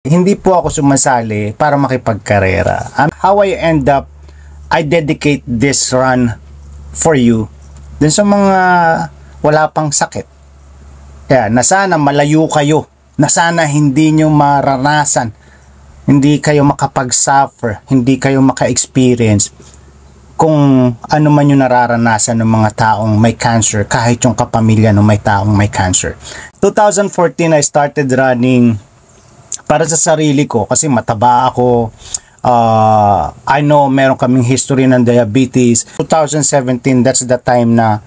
Hindi po ako sumasali para makipagkarera. How I end up, I dedicate this run for you dun sa mga wala pang sakit. Kaya na sana malayo kayo, na sana hindi nyo maranasan, hindi kayo makapag-suffer, hindi kayo maka-experience kung ano man yung nararanasan ng mga taong may cancer, kahit yung kapamilya ng may taong may cancer. 2014, I started running para sa sarili ko kasi mataba ako. I know meron kaming history ng diabetes. 2017, that's the time na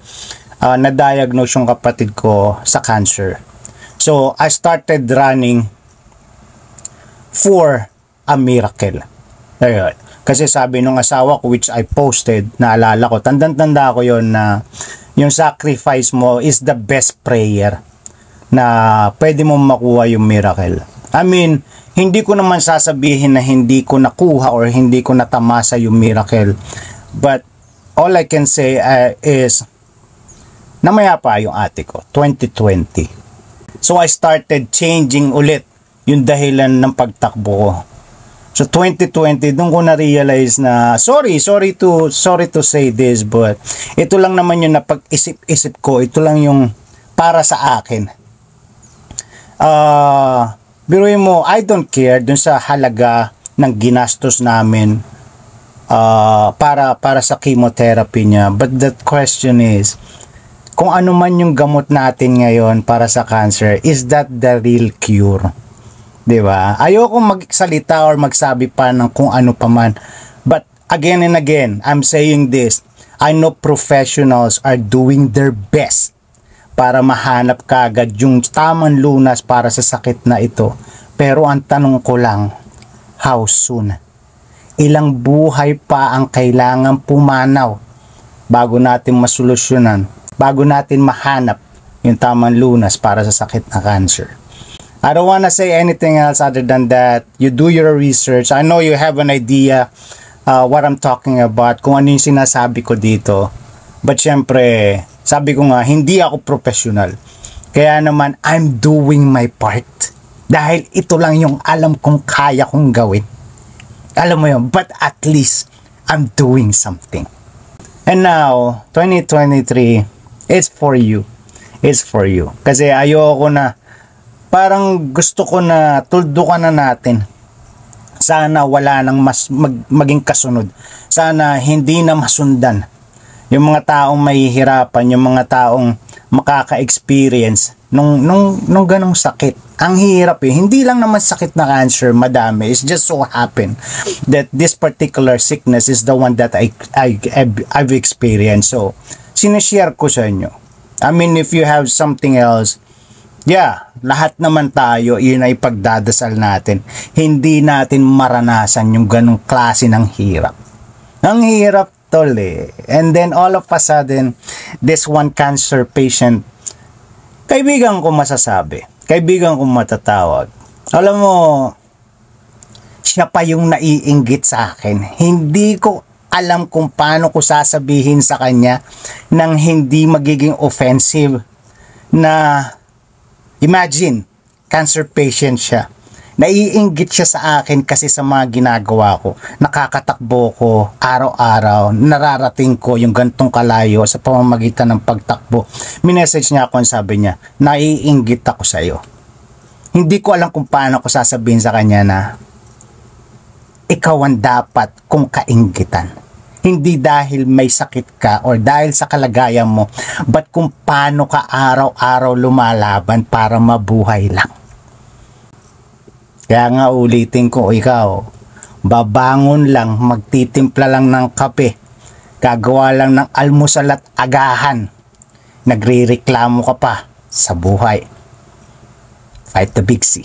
na-diagnose yung kapatid ko sa cancer. So, I started running for a miracle. Ayun. Kasi sabi nung asawa ko, which I posted, naalala ko, tandang-tanda ko yon na yung sacrifice mo is the best prayer na pwede mo makuha yung miracle. I mean, hindi ko naman sasabihin na hindi ko nakuha or hindi ko natamasa yung miracle. But all I can say is namaya pa yung ate ko, 2020. So I started changing ulit yung dahilan ng pagtakbo ko. So 2020, doon ko na-realize na sorry to say this, but ito lang naman yung napag-isip-isip ko, ito lang yung para sa akin. Biruin mo, I don't care dun sa halaga ng ginastos namin para sa chemotherapy niya. But the question is, kung ano man yung gamot natin ngayon para sa cancer, is that the real cure? Diba? Ayoko magsalita or magsabi pa ng kung ano pa man. But again and again, I'm saying this, I know professionals are doing their best para mahanap kagad yung tamang lunas para sa sakit na ito. Pero ang tanong ko lang, how soon? Ilang buhay pa ang kailangan pumanaw bago natin masolusyonan, bago natin mahanap yung tamang lunas para sa sakit na cancer? I don't wanna say anything else other than that. You do your research. I know you have an idea what I'm talking about, kung ano yung sinasabi ko dito. But syempre, sabi ko nga, hindi ako professional. Kaya naman, I'm doing my part. Dahil ito lang yung alam kong kaya kong gawin. Alam mo yun, but at least, I'm doing something. And now, 2023, it's for you. It's for you. Kasi ayoko na, parang gusto ko na tuldukan na natin. Sana wala nang maging kasunod. Sana hindi na masundan yung mga taong mahihirapan, yung mga taong makaka-experience nung ganong sakit. Ang hirap eh. Hindi lang naman sakit na cancer, madami. It's just so happen that this particular sickness is the one that I've experienced. So, sinashare ko sa inyo. I mean, if you have something else, yeah, lahat naman tayo, yun ay pagdadasal natin. Hindi natin maranasan yung ganong klase ng hirap. Ang hirap, tol eh. And then all of a sudden, this one cancer patient, kaibigan ko masasabi, kaibigan ko matatawag. Alam mo, siya pa yung naiinggit sa akin. Hindi ko alam kung paano ko sasabihin sa kanya nang hindi magiging offensive na imagine, cancer patient siya. Naiinggit siya sa akin kasi sa mga ginagawa ko. Nakakatakbo ko araw-araw. Nararating ko yung gantong kalayo sa pamamagitan ng pagtakbo. Minessage niya ako, sabi niya, naiinggit ako sa iyo. Hindi ko alam kung paano ko sasabihin sa kanya na ikaw ang dapat kong kainggitan. Hindi dahil may sakit ka or dahil sa kalagayan mo, but kung paano ka araw-araw lumalaban para mabuhay lang. Kaya nga ulitin ko, ikaw, babangon lang, magtitimpla lang ng kape, gagawa lang ng almusal at agahan, nagrereklamo ka pa sa buhay. Fight the big C.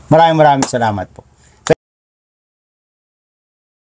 Maraming salamat po.